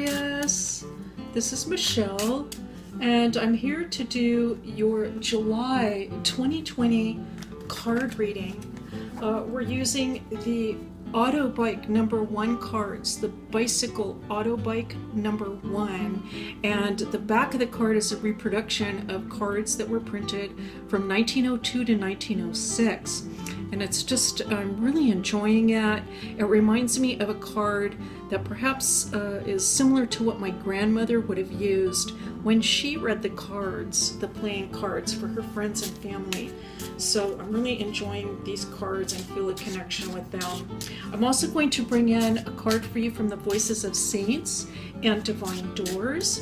Aquarius, this is Michelle, and I'm here to do your July 2020 card reading. We're using the Autobike #1 cards, the Bicycle Autobike #1, and the back of the card is a reproduction of cards that were printed from 1902 to 1906. And it's just, I'm really enjoying it. It reminds me of a card that perhaps is similar to what my grandmother would have used when she read the cards, the playing cards for her friends and family. So I'm really enjoying these cards and feel a connection with them. I'm also going to bring in a card for you from the Voices of Saints and Divine Doors.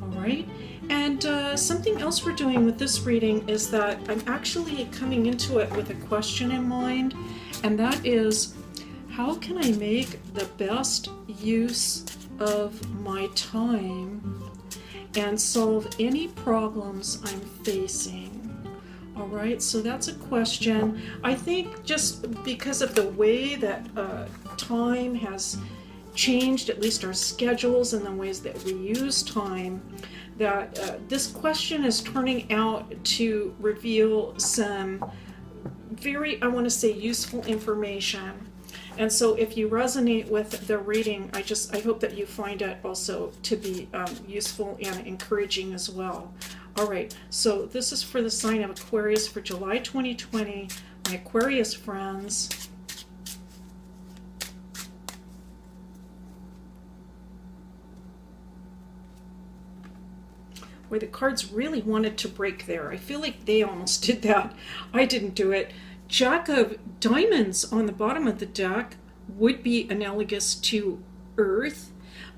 All right. And something else we're doing with this reading is that I'm actually coming into it with a question in mind, and that is, how can I make the best use of my time and solve any problems I'm facing? All right, so that's a question. I think just because of the way that time has changed, at least our schedules and the ways that we use time, that this question is turning out to reveal some very, I want to say, useful information. And so if you resonate with the reading, I hope that you find it also to be useful and encouraging as well. All right, so this is for the sign of Aquarius for July 2020. My Aquarius friends. Where the cards really wanted to break there. I feel like they almost did that. I didn't do it. Jack of Diamonds on the bottom of the deck would be analogous to Earth,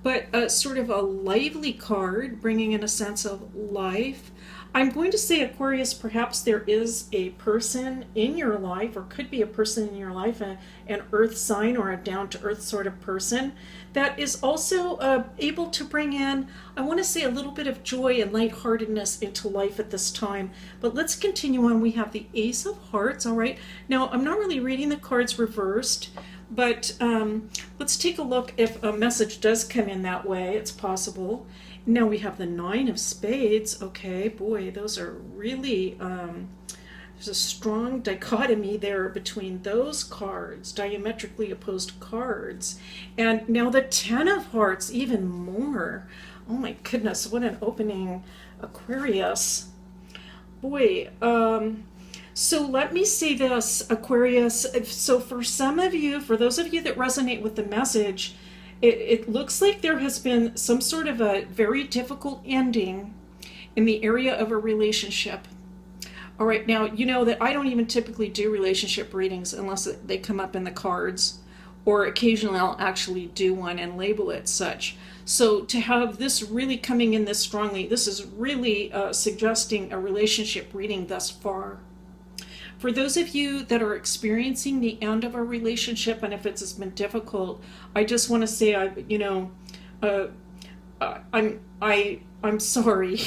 but sort of a lively card, bringing in a sense of life. I'm going to say, Aquarius, perhaps there is a person in your life, or could be a person in your life, an earth sign or a down-to-earth sort of person, that is also able to bring in, I want to say, a little bit of joy and lightheartedness into life at this time. But let's continue on. We have the Ace of Hearts, all right? Now, I'm not really reading the cards reversed, but let's take a look if a message does come in that way. It's possible. Now we have the Nine of Spades. Okay, boy, those are really, there's a strong dichotomy there between those cards, diametrically opposed cards. And now the Ten of Hearts, even more. Oh my goodness, what an opening, Aquarius. Boy, so let me say this, Aquarius. So for some of you, for those of you that resonate with the message, it looks like there has been some sort of a very difficult ending in the area of a relationship. All right, now, you know that I don't even typically do relationship readings unless they come up in the cards, or occasionally I'll actually do one and label it such. So to have this really coming in this strongly, this is really suggesting a relationship reading thus far. For those of you that are experiencing the end of a relationship, and if it's been difficult, I just want to say, I'm sorry.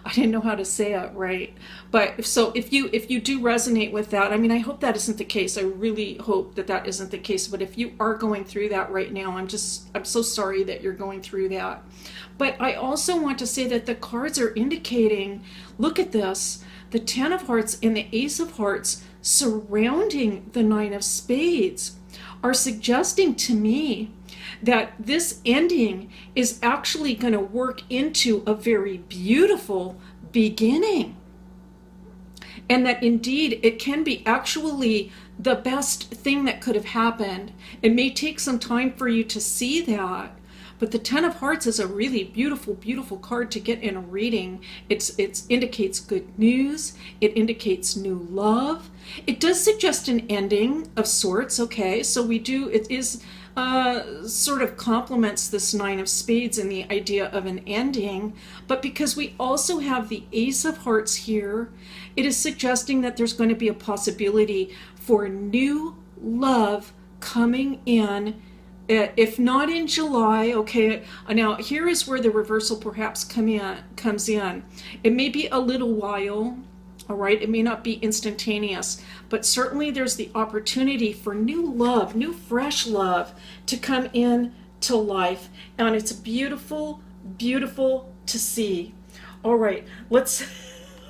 I didn't know how to say it right. But so if you do resonate with that, I mean, I hope that isn't the case. I really hope that that isn't the case. But if you are going through that right now, I'm so sorry that you're going through that. But I also want to say that the cards are indicating, look at this, the Ten of Hearts and the Ace of Hearts surrounding the Nine of Spades are suggesting to me that this ending is actually going to work into a very beautiful beginning. And that indeed it can be actually the best thing that could have happened. It may take some time for you to see that, but the Ten of Hearts is a really beautiful, beautiful card to get in a reading. It indicates good news. It indicates new love. It does suggest an ending of sorts, okay? So it is sort of complements this Nine of Spades in the idea of an ending. But because we also have the Ace of Hearts here, it is suggesting that there's going to be a possibility for new love coming in. If not in July, okay, now here is where the reversal perhaps comes in. It may be a little while, all right? It may not be instantaneous, but certainly there's the opportunity for new love, new fresh love to come in to life, and it's beautiful, beautiful to see. All right, let's.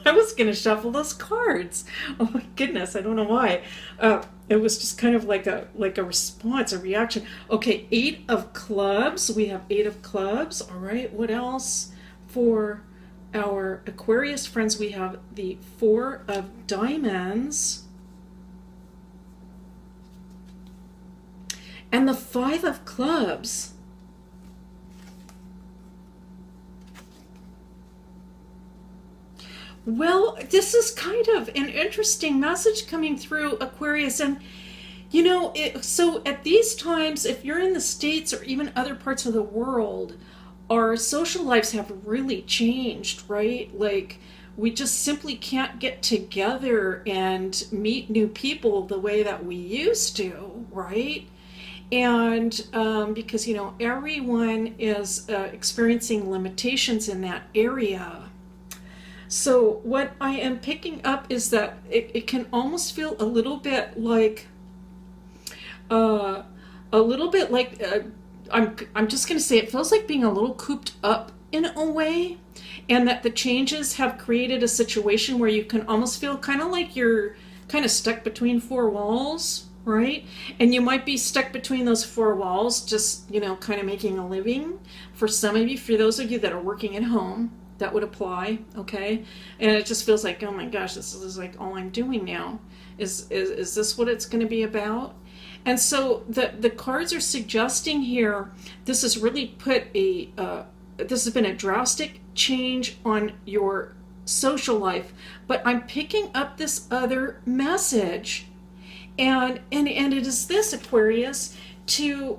I was gonna shuffle those cards. Oh my goodness, I don't know why. It was just kind of like a response, a reaction. Okay, 8 of clubs. We have 8 of clubs. All right, what else for our Aquarius friends? We have the 4 of diamonds and the 5 of clubs. Well, this is kind of an interesting message coming through, Aquarius. And, so at these times, if you're in the States or even other parts of the world, our social lives have really changed, right? Like, we just simply can't get together and meet new people the way that we used to, right? And because, everyone is experiencing limitations in that area. So what I am picking up is that it can almost feel a little bit like, uh, I'm just going to say it feels like being a little cooped up in a way, and that the changes have created a situation where you can almost feel kind of like you're kind of stuck between 4 walls, right? And you might be stuck between those 4 walls, just, kind of making a living. For some of you, for those of you that are working at home, that would apply, okay? And it just feels like, oh my gosh, this is like all I'm doing now. Is this what it's going to be about? And so the cards are suggesting here, this has really this has been a drastic change on your social life. But I'm picking up this other message, and it is this, Aquarius, to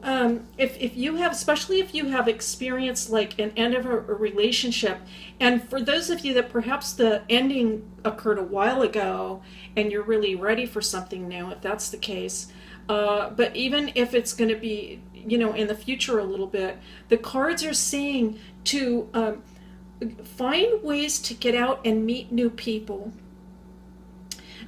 if you have, especially if you have experienced like an end of a relationship, and for those of you that perhaps the ending occurred a while ago and you're really ready for something new, if that's the case, but even if it's going to be in the future a little bit, the cards are saying to find ways to get out and meet new people,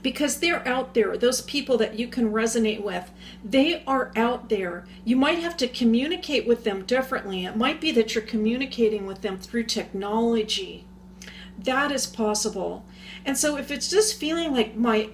because they're out there. Those people that you can resonate with, they are out there. You might have to communicate with them differently. It might be that you're communicating with them through technology. That is possible. And so if it's just feeling like my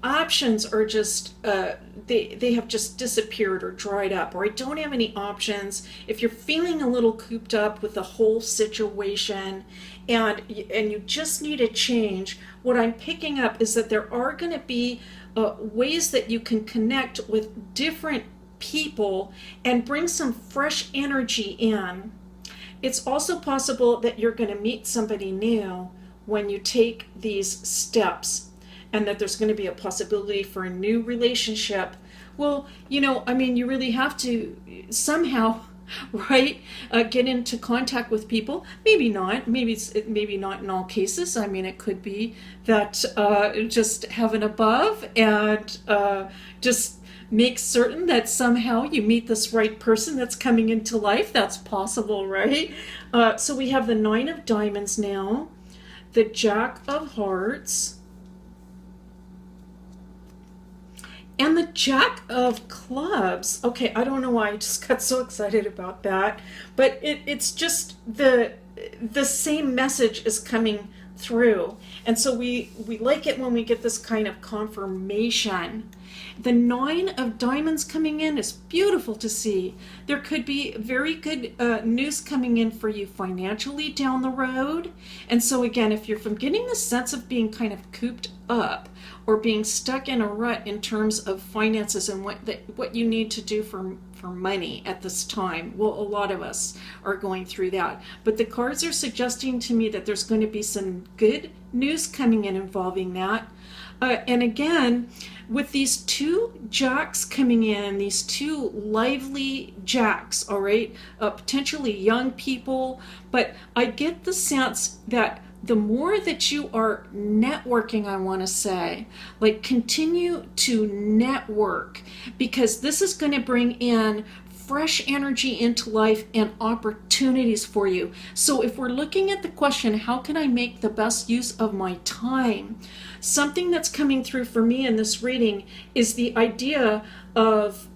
options are just they have just disappeared or dried up, or I don't have any options, if you're feeling a little cooped up with the whole situation and you just need a change, what I'm picking up is that there are going to be ways that you can connect with different people and bring some fresh energy in. It's also possible that you're going to meet somebody new when you take these steps, and that there's going to be a possibility for a new relationship. Well, you really have to somehow, right, get into contact with people. Maybe not. Maybe not in all cases. It could be that just heaven above, and just make certain that somehow you meet this right person that's coming into life. That's possible, right? So we have the 9 of diamonds now, the Jack of hearts, and the Jack of clubs. Okay, I don't know why I just got so excited about that, but it's just the same message is coming through. And so we like it when we get this kind of confirmation. The 9 of diamonds coming in is beautiful to see. There could be very good news coming in for you financially down the road. And so again, if you're from getting the sense of being kind of cooped up or being stuck in a rut in terms of finances and what you need to do for money at this time, well, a lot of us are going through that. But the cards are suggesting to me that there's going to be some good news coming in involving that. And again, with these 2 jacks coming in, these 2 lively jacks, all right, potentially young people, but I get the sense that the more that you are networking, I want to say, like, continue to network, because this is going to bring in fresh energy into life and opportunities for you. So if we're looking at the question, how can I make the best use of my time? Something that's coming through for me in this reading is the idea of,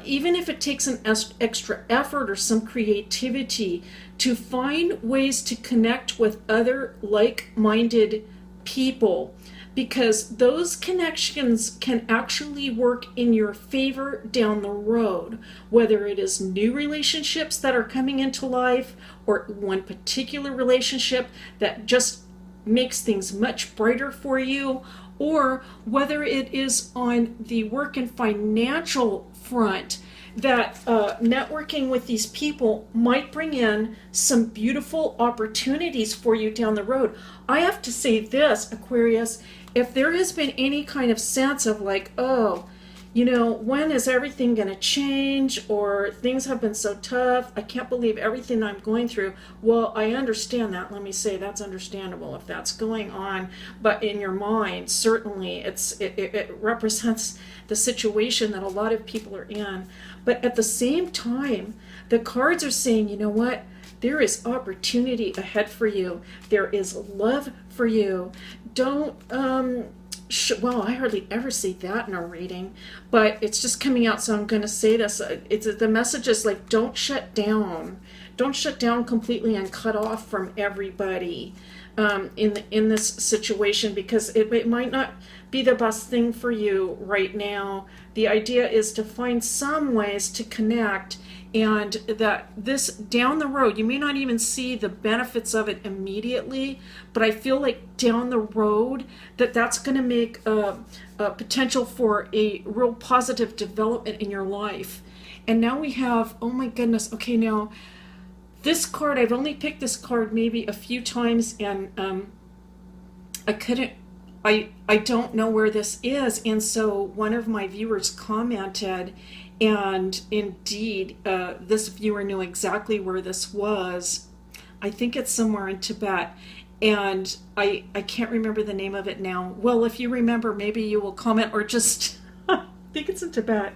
even if it takes an extra effort or some creativity, to find ways to connect with other like-minded people, because those connections can actually work in your favor down the road, whether it is new relationships that are coming into life or one particular relationship that just makes things much brighter for you, or whether it is on the work and financial front, that networking with these people might bring in some beautiful opportunities for you down the road. I have to say this, Aquarius, if there has been any kind of sense of like, oh, when is everything going to change, or things have been so tough, I can't believe everything I'm going through. Well, I understand that. Let me say that's understandable if that's going on. But in your mind, certainly it represents the situation that a lot of people are in. But at the same time, the cards are saying, you know what? There is opportunity ahead for you. There is love for you. Don't, well, I hardly ever see that in a reading, but it's just coming out, so I'm going to say this. The message is like, don't shut down. Don't shut down completely and cut off from everybody in this situation, because it might not be the best thing for you right now. The idea is to find some ways to connect, and that this down the road, you may not even see the benefits of it immediately, but I feel like down the road that's going to make a potential for a real positive development in your life. And now we have, oh my goodness, okay, now this card, I've only picked this card maybe a few times, and I don't know where this is, and so one of my viewers commented, and indeed this viewer knew exactly where this was. I think it's somewhere in Tibet, and I can't remember the name of it now. Well, if you remember, maybe you will comment, or just I think it's in Tibet.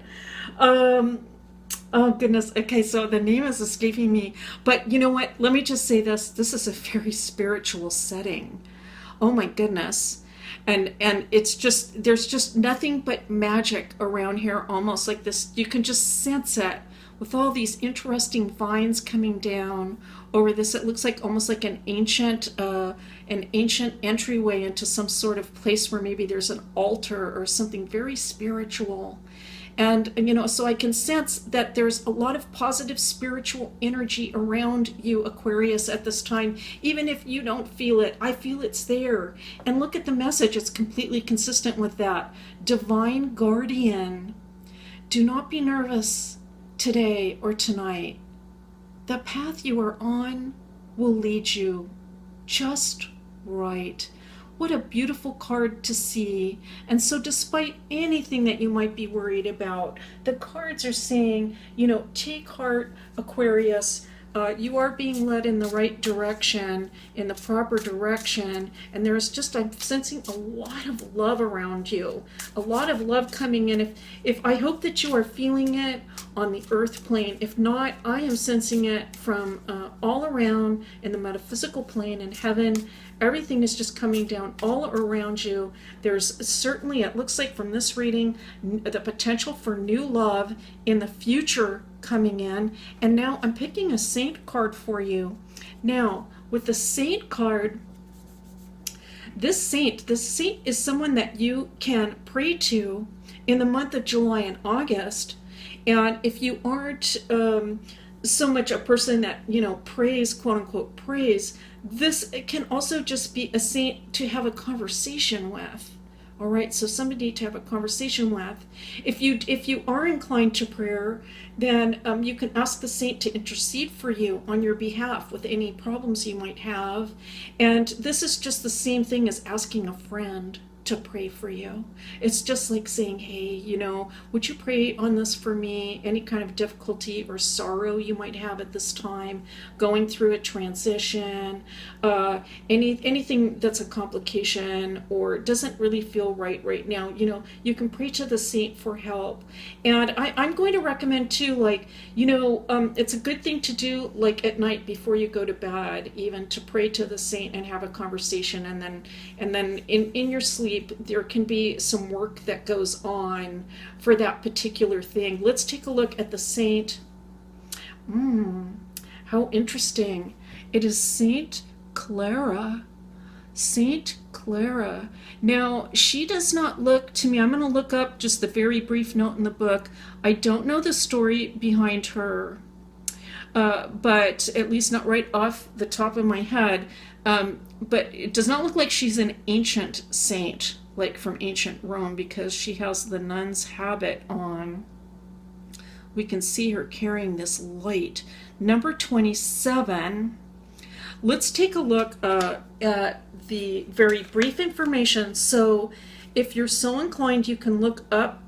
Oh goodness, okay, so the name is escaping me, but you know what, let me just say this is a very spiritual setting. Oh my goodness. And it's just, there's just nothing but magic around here, almost like this. You can just sense it with all these interesting vines coming down over this. It looks like almost like an ancient entryway into some sort of place where maybe there's an altar or something very spiritual. And so I can sense that there's a lot of positive spiritual energy around you, Aquarius, at this time. Even if you don't feel it, I feel it's there. And look at the message, it's completely consistent with that. Divine Guardian, do not be nervous today or tonight. The path you are on will lead you just right. What a beautiful card to see. And so despite anything that you might be worried about, the cards are saying, take heart, Aquarius. You are being led in the right direction, in the proper direction. And there's just, I'm sensing a lot of love around you, a lot of love coming in. If I hope that you are feeling it on the earth plane. If not, I am sensing it from all around in the metaphysical plane in heaven. Everything is just coming down all around you. There's certainly, it looks like from this reading, the potential for new love in the future coming in. And now I'm picking a saint card for you. Now, with the saint card, this saint is someone that you can pray to in the month of July and August. And if you aren't so much a person that, prays, quote unquote, prays, this can also just be a saint to have a conversation with. All right, so somebody to have a conversation with. If you are inclined to prayer, then you can ask the saint to intercede for you on your behalf with any problems you might have. And this is just the same thing as asking a friend. to pray for you. It's just like saying, hey, would you pray on this for me? Any kind of difficulty or sorrow you might have at this time, going through a transition, anything that's a complication or doesn't really feel right now, you can pray to the saint for help. And I'm going to recommend too, like, it's a good thing to do like at night before you go to bed, even to pray to the saint and have a conversation, and then in your sleep there can be some work that goes on for that particular thing. Let's take a look at the saint. How interesting. It is Saint Clara. Saint Clara. Now, she does not look to me, I'm going to look up just the very brief note in the book. I don't know the story behind her, but at least not right off the top of my head. But it does not look like she's an ancient saint, like from ancient Rome, because she has the nun's habit on. We can see her carrying this light. Number 27. Let's take a look at the very brief information. So if you're so inclined, you can look up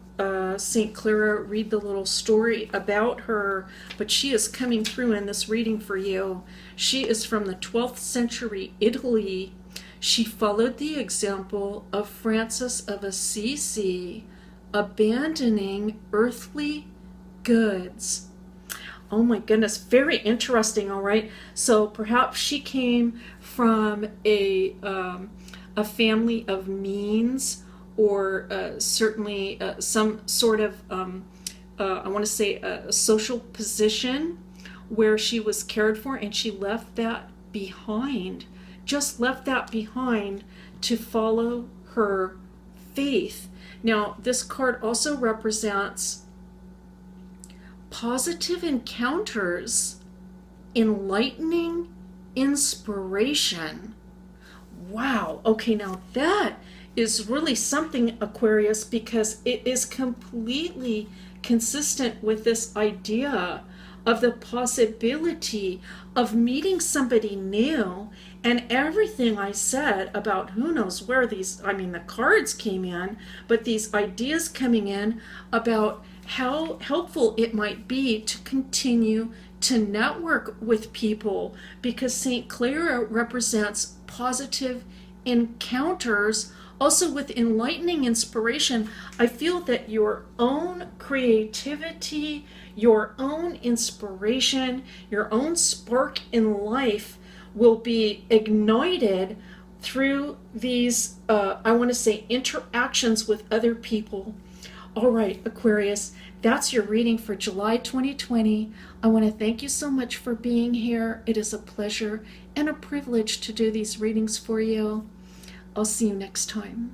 St. Clara, read the little story about her, but she is coming through in this reading for you. She is from the 12th century Italy. She followed the example of Francis of Assisi, abandoning earthly goods. Oh my goodness, very interesting. All right, so perhaps she came from a family of means, or certainly some sort of I want to say a social position where she was cared for, and she left that behind, just left that behind to follow her faith. Now, this card also represents positive encounters, enlightening inspiration. Wow. Okay, now that is really something, Aquarius, because it is completely consistent with this idea of the possibility of meeting somebody new. And everything I said about who knows where the cards came in, but these ideas coming in about how helpful it might be to continue to network with people, because St. Clara represents positive encounters, also with enlightening inspiration. I feel that your own creativity, your own inspiration, your own spark in life will be ignited through these, I want to say, interactions with other people. All right, Aquarius, that's your reading for July 2020. I want to thank you so much for being here. It is a pleasure and a privilege to do these readings for you. I'll see you next time.